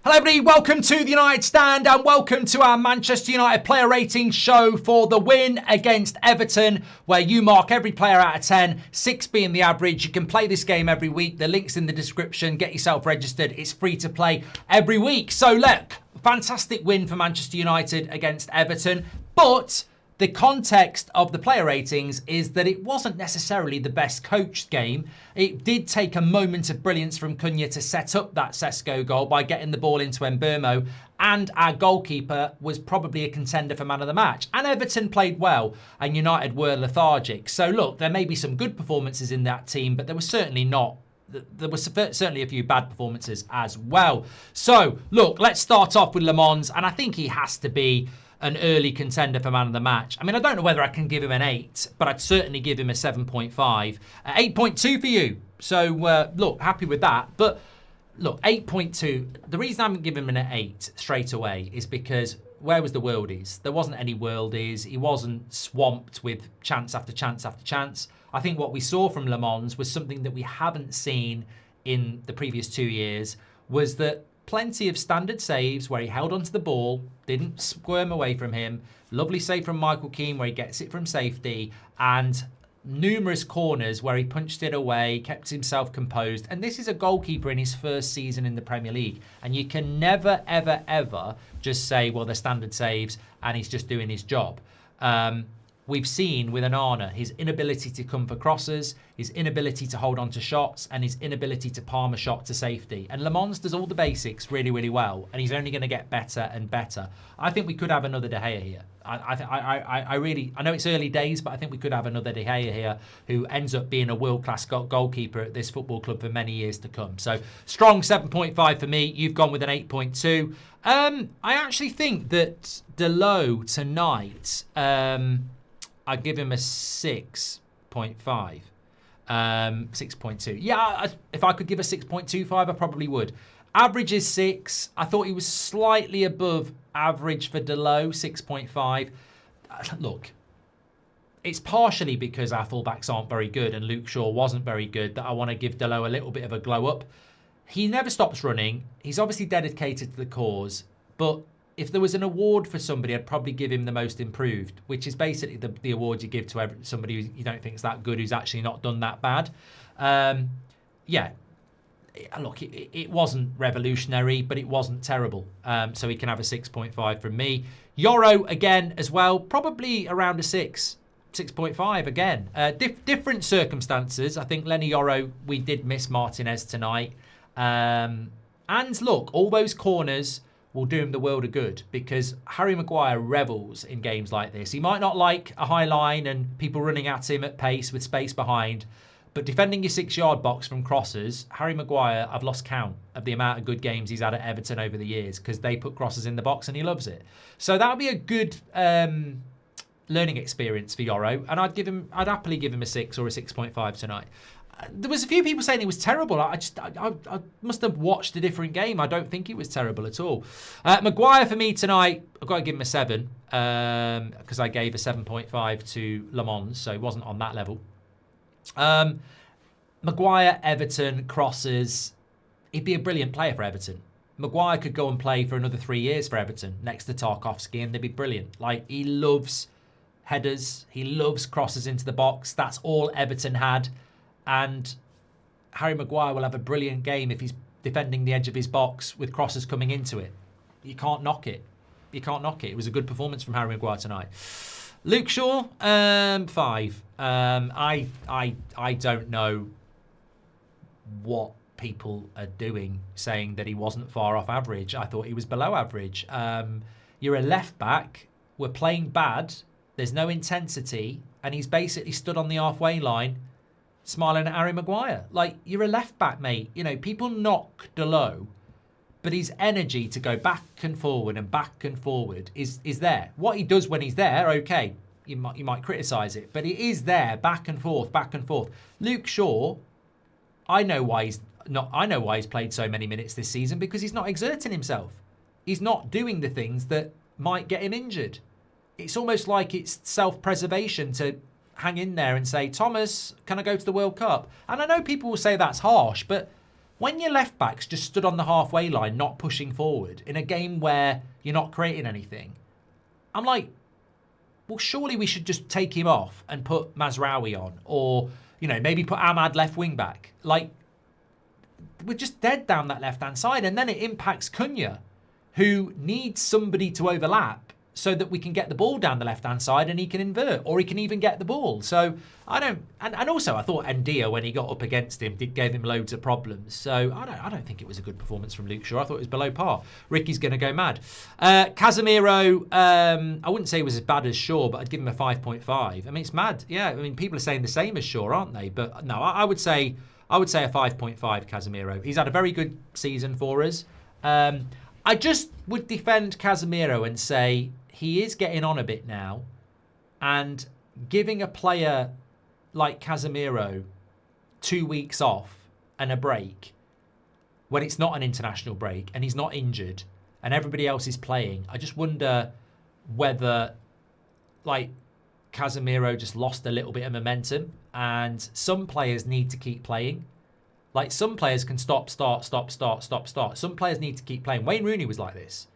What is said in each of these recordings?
Hello everybody, welcome to the United Stand and welcome to our Manchester United player rating show for the win against Everton, where you mark every player out of 10, 6 being the average. You can play this game every week. The link's in the description. Get yourself registered. It's free to play every week. So look, fantastic win for Manchester United against Everton, but the context of the player ratings is that it wasn't necessarily the best coached game. It did take a moment of brilliance from Cunha to set up that Sesko goal by getting the ball into Mbeumo, and our goalkeeper was probably a contender for man of the match. And Everton played well, and United were lethargic. So look, there may be some good performances in that team, but there was certainly not. There was certainly a few bad performances as well. So look, let's start off with Lammens, and I think he has to be an early contender for man of the match. I mean, I don't know whether I can give him an 8, but I'd certainly give him a 7.5. 8.2 for you. So, look, happy with that. But, look, 8.2. The reason I'm giving him an 8 straight away is because where was the worldies? There wasn't any worldies. He wasn't swamped with chance after chance after chance. I think what we saw from Lammens was something that we haven't seen in the previous 2 years, was that plenty of standard saves where he held onto the ball, didn't squirm away from him. Lovely save from Michael Keane where he gets it from safety, and numerous corners where he punched it away, kept himself composed. And this is a goalkeeper in his first season in the Premier League. And you can never, ever, ever just say, well, they're standard saves and he's just doing his job. We've seen with Onana his inability to come for crosses, his inability to hold on to shots, and his inability to palm a shot to safety. And Lammens does all the basics really, really well, and he's only going to get better and better. I think we could have another De Gea here. I know it's early days, but I think we could have another De Gea here who ends up being a world-class goalkeeper at this football club for many years to come. So strong 7.5 for me. You've gone with an 8.2. I actually think that Delo tonight, I'd give him a 6.5. 6.2. Yeah, if I could give a 6.25, I probably would. Average is 6. I thought he was slightly above average for Delo, 6.5. Look, it's partially because our fullbacks aren't very good and Luke Shaw wasn't very good that I want to give Delo a little bit of a glow up. He never stops running. He's obviously dedicated to the cause, but if there was an award for somebody, I'd probably give him the most improved, which is basically the award you give to somebody who you don't think is that good, who's actually not done that bad. Yeah, look, it wasn't revolutionary, but it wasn't terrible. So he can have a 6.5 from me. Yoro, again, as well, probably around a 6. 6.5 again. Different circumstances. I think Lenny Yoro, we did miss Martinez tonight. And look, all those corners will do him the world of good, because Harry Maguire revels in games like this. He might not like a high line and people running at him at pace with space behind, but defending your 6-yard box from crosses, Harry Maguire, I've lost count of the amount of good games he's had at Everton over the years because they put crosses in the box and he loves it. So that'll be a good learning experience for Yoro, and I'd happily give him a 6 or a 6.5 tonight. There was a few people saying it was terrible. I must have watched a different game. I don't think it was terrible at all. Maguire for me tonight, I've got to give him a 7 because I gave a 7.5 to Lammens, so he wasn't on that level. Maguire, Everton, crosses. He'd be a brilliant player for Everton. Maguire could go and play for another 3 years for Everton next to Tarkowski, and they'd be brilliant. Like, he loves headers. He loves crosses into the box. That's all Everton had. And Harry Maguire will have a brilliant game if he's defending the edge of his box with crosses coming into it. You can't knock it. You can't knock it. It was a good performance from Harry Maguire tonight. Luke Shaw, 5. I don't know what people are doing saying that he wasn't far off average. I thought he was below average. You're a left back. We're playing bad. There's no intensity. And he's basically stood on the halfway line smiling at Harry Maguire. Like, you're a left back, mate. You know, people knock Delo, but his energy to go back and forward is there. What he does when he's there, okay, you might criticise it, but he is there, back and forth. Luke Shaw, I know why he's played so many minutes this season, because he's not exerting himself. He's not doing the things that might get him injured. It's almost like it's self-preservation to hang in there and say, Thomas, can I go to the World Cup? And I know people will say that's harsh, but When your left backs just stood on the halfway line, not pushing forward in a game where you're not creating anything, I'm like, well, surely we should just take him off and put Mazraoui on, or maybe put Ahmad left wing back. Like, we're just dead down that left hand side, and then it impacts Cunha, who needs somebody to overlap so that we can get the ball down the left-hand side and he can invert, or he can even get the ball. So I don't, and also I thought Ndia, when he got up against him, gave him loads of problems. So I don't think it was a good performance from Luke Shaw. I thought it was below par. Ricky's going to go mad. Casemiro, I wouldn't say he was as bad as Shaw, but I'd give him a 5.5. I mean, it's mad. Yeah, I mean, people are saying the same as Shaw, aren't they? But no, I would say a 5.5 Casemiro. He's had a very good season for us. I just would defend Casemiro and say he is getting on a bit now, and giving a player like Casemiro 2 weeks off and a break when it's not an international break and he's not injured and everybody else is playing, I just wonder whether Casemiro just lost a little bit of momentum, and some players need to keep playing. Like, some players can stop, start. Some players need to keep playing. Wayne Rooney was like this.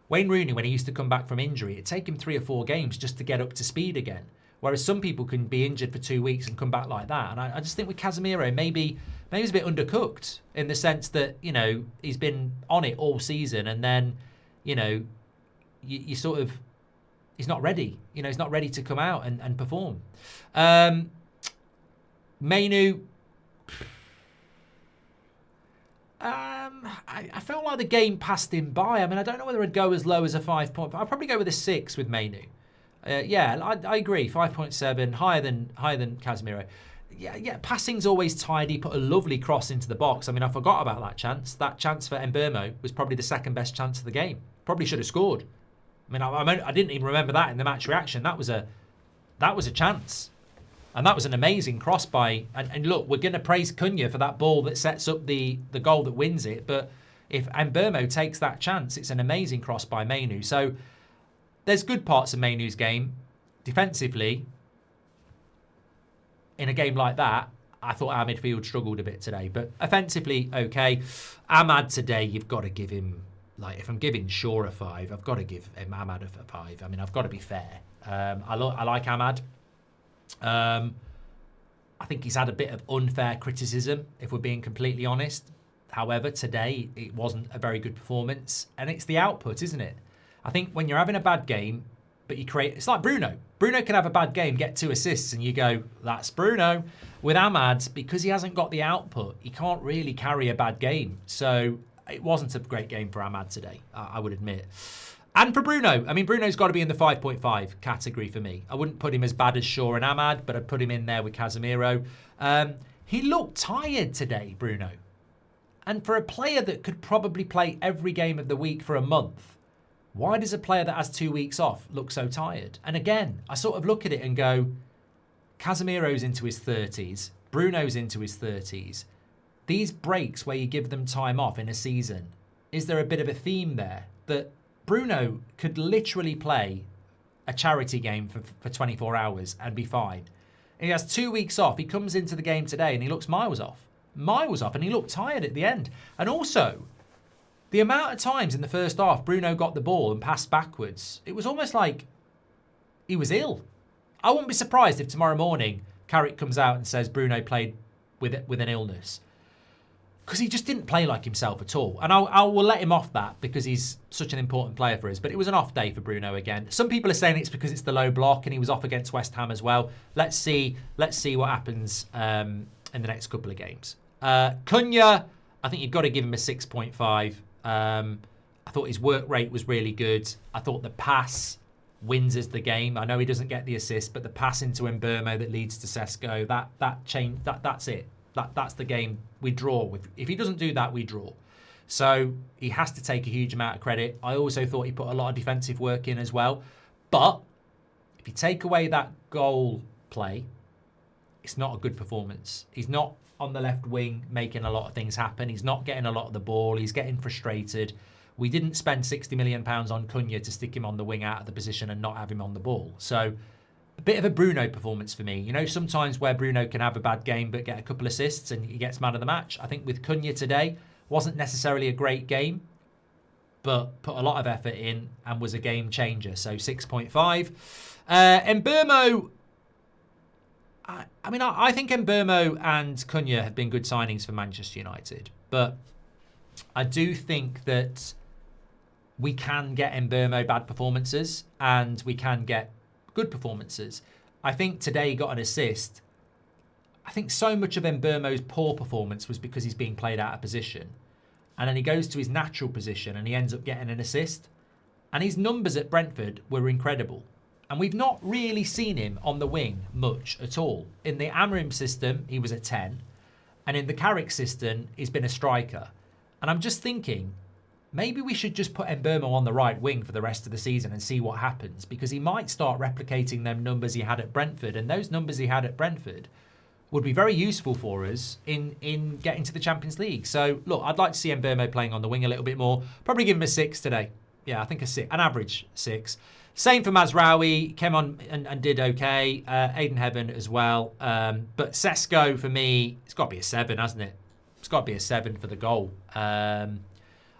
Wayne Rooney, when he used to come back from injury, it'd take him 3 or 4 games just to get up to speed again. Whereas some people can be injured for 2 weeks and come back like that. And I just think with Casemiro, maybe he's a bit undercooked in the sense that, he's been on it all season, and then, you sort of, he's not ready. He's not ready to come out and perform. Mainu, I felt like the game passed him by. I mean, I don't know whether I'd go as low as a 5.5. I'd probably go with a 6 with Mainu. Yeah, I agree. 5.7, higher than Casemiro. Yeah, passing's always tidy. Put a lovely cross into the box. I mean, I forgot about that chance. That chance for Mbeumo was probably the second best chance of the game. Probably should have scored. I mean, I didn't even remember that in the match reaction. That was a chance. And that was an amazing cross by... And look, we're going to praise Cunha for that ball that sets up the goal that wins it. But if Mbeumo takes that chance, it's an amazing cross by Mainu. So there's good parts of Mainu's game. Defensively, in a game like that, I thought our midfield struggled a bit today. But offensively, okay. Ahmad today, you've got to give him... Like, if I'm giving Shaw a 5, I've got to give Ahmad a 5. I mean, I've got to be fair. I like Ahmad. I think he's had a bit of unfair criticism, if we're being completely honest. However, today it wasn't a very good performance, and it's the output, isn't it? I think when you're having a bad game, but you create... It's like Bruno. Bruno can have a bad game, get 2 assists, and you go, that's Bruno. With Ahmad, because he hasn't got the output, he can't really carry a bad game. So it wasn't a great game for Ahmad today, I would admit. And for Bruno, I mean, Bruno's got to be in the 5.5 category for me. I wouldn't put him as bad as Shaw and Ahmad, but I'd put him in there with Casemiro. He looked tired today, Bruno. And for a player that could probably play every game of the week for a month, why does a player that has 2 weeks off look so tired? And again, I sort of look at it and go, Casemiro's into his 30s, Bruno's into his 30s. These breaks where you give them time off in a season, is there a bit of a theme there that Bruno could literally play a charity game for 24 hours and be fine? And he has 2 weeks off. He comes into the game today and he looks miles off, and he looked tired at the end. And also, the amount of times in the first half Bruno got the ball and passed backwards, it was almost like he was ill. I wouldn't be surprised if tomorrow morning Carrick comes out and says Bruno played with an illness, because he just didn't play like himself at all. And I will let him off that because he's such an important player for us. But it was an off day for Bruno again. Some people are saying it's because it's the low block and he was off against West Ham as well. Let's see what happens in the next couple of games. Cunha, I think you've got to give him a 6.5. I thought his work rate was really good. I thought the pass wins us the game. I know he doesn't get the assist, but the pass into Mbeumo that leads to Sesko, that's it. That's the game we draw with. If he doesn't do that, we draw. So he has to take a huge amount of credit. I also thought he put a lot of defensive work in as well. But if you take away that goal play, it's not a good performance. He's not on the left wing making a lot of things happen. He's not getting a lot of the ball. He's getting frustrated. We didn't spend £60 million on Cunha to stick him on the wing out of the position and not have him on the ball. So a bit of a Bruno performance for me. You know, sometimes where Bruno can have a bad game but get a couple assists and he gets man of the match. I think with Cunha today, Wasn't necessarily a great game, but put a lot of effort in and was a game changer. So 6.5. Mbeumo, I think Mbeumo and Cunha have been good signings for Manchester United. But I do think that we can get Mbeumo bad performances and we can get good performances. I think today he got an assist. I think so much of Mbeumo's poor performance was because he's being played out of position. And then he goes to his natural position and he ends up getting an assist. And his numbers at Brentford were incredible. And we've not really seen him on the wing much at all. In the Amorim system, he was a 10. And in the Carrick system, he's been a striker. And I'm just thinking, maybe we should just put Mbeumo on the right wing for the rest of the season and see what happens. Because he might start replicating them numbers he had at Brentford. And those numbers he had at Brentford would be very useful for us in getting to the Champions League. So, look, I'd like to see Mbeumo playing on the wing a little bit more. Probably give him a 6 today. Yeah, I think a 6, an average 6. Same for Mazraoui. Came on and did okay. Aiden Heaven as well. But Sesko, for me, it's got to be a 7, hasn't it? It's got to be a 7 for the goal. I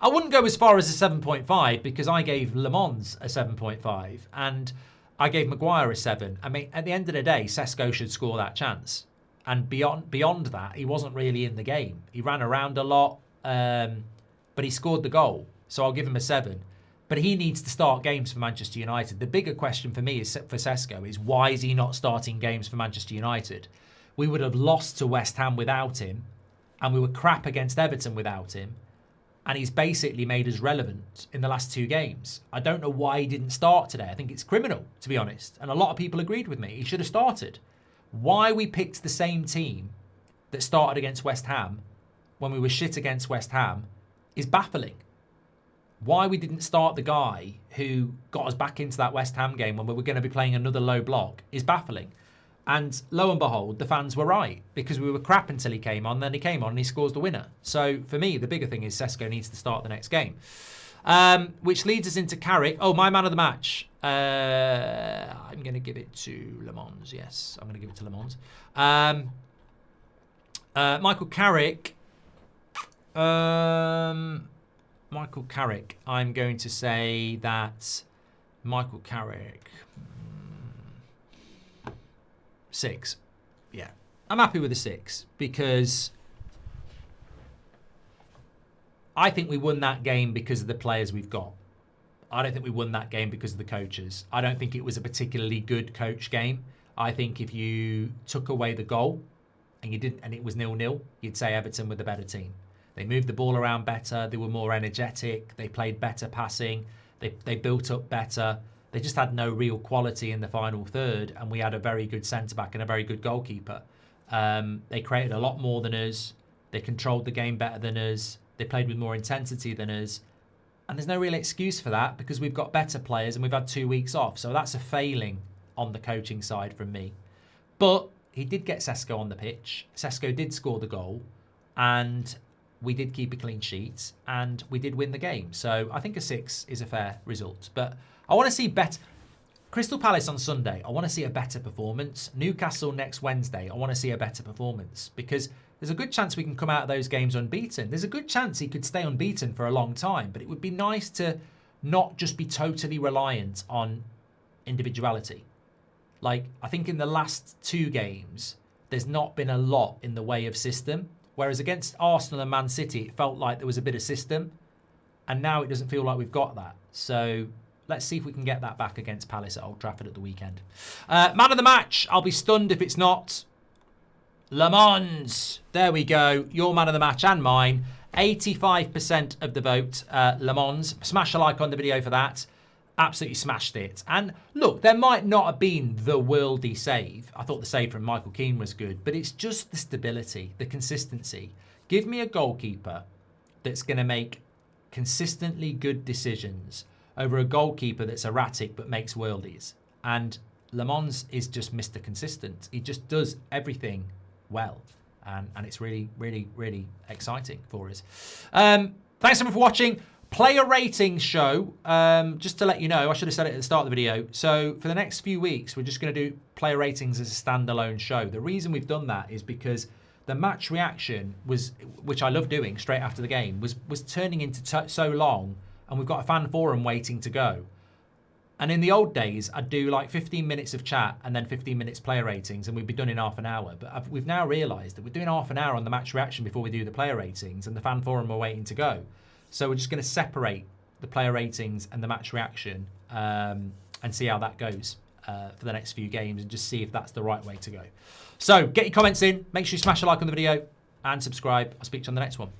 wouldn't go as far as a 7.5 because I gave Lammens a 7.5 and I gave Maguire a 7. I mean, at the end of the day, Sesko should score that chance. And beyond that, he wasn't really in the game. He ran around a lot, but he scored the goal. So I'll give him a 7. But he needs to start games for Manchester United. The bigger question for me is for Sesko is why is he not starting games for Manchester United? We would have lost to West Ham without him, and we were crap against Everton without him. And he's basically made us relevant in the last 2 games. I don't know why he didn't start today. I think it's criminal, to be honest. And a lot of people agreed with me. He should have started. Why we picked the same team that started against West Ham when we were shit against West Ham is baffling. Why we didn't start the guy who got us back into that West Ham game when we were going to be playing another low block is baffling. And lo and behold, the fans were right because we were crap until he came on. Then he came on and he scores the winner. So for me, the bigger thing is Sesko needs to start the next game. Which leads us into Carrick. Oh, my man of the match. I'm going to give it to Lammens. Yes, I'm going to give it to Lammens. Michael Carrick. Michael Carrick. I'm going to say that Michael Carrick. 6. Yeah. I'm happy with a 6 because I think we won that game because of the players we've got. I don't think we won that game because of the coaches. I don't think it was a particularly good coach game. I think if you took away the goal and you didn't, and it was 0-0, you'd say Everton were the better team. They moved the ball around better. They were more energetic. They played better passing. They built up better. They just had no real quality in the final third, and we had a very good centre-back and a very good goalkeeper. They created a lot more than us. They controlled the game better than us. They played with more intensity than us. And there's no real excuse for that because we've got better players and we've had 2 weeks off. So that's a failing on the coaching side from me. But he did get Sesko on the pitch. Sesko did score the goal. And we did keep a clean sheet. And we did win the game. So I think a 6 is a fair result. But I want to see better. Crystal Palace on Sunday, I want to see a better performance. Newcastle next Wednesday, I want to see a better performance. Because there's a good chance we can come out of those games unbeaten. There's a good chance he could stay unbeaten for a long time, but it would be nice to not just be totally reliant on individuality. Like, I think in the last 2 games, there's not been a lot in the way of system, whereas against Arsenal and Man City, it felt like there was a bit of system, and now it doesn't feel like we've got that. So let's see if we can get that back against Palace at Old Trafford at the weekend. Man of the match, I'll be stunned if it's not Lammens. There we go. Your man of the match and mine. 85% of the vote, Lammens. Smash a like on the video for that. Absolutely smashed it. And look, there might not have been the worldy save. I thought the save from Michael Keane was good, but it's just the stability, the consistency. Give me a goalkeeper that's going to make consistently good decisions over a goalkeeper that's erratic but makes worldies. And Lammens is just Mr. Consistent. He just does everything well, and it's really, really, really exciting for us. Thanks so much for watching. Player ratings show, just to let you know, I should have said it at the start of the video. So for the next few weeks, we're just going to do player ratings as a standalone show. The reason we've done that is because the match reaction was, which I love doing straight after the game, was turning into so long, and we've got a fan forum waiting to go. And in the old days, I'd do like 15 minutes of chat and then 15 minutes player ratings, and we'd be done in half an hour. But we've now realised that we're doing half an hour on the match reaction before we do the player ratings, and the fan forum are waiting to go. So we're just going to separate the player ratings and the match reaction and see how that goes for the next few games, and just see if that's the right way to go. So get your comments in. Make sure you smash a like on the video and subscribe. I'll speak to you on the next one.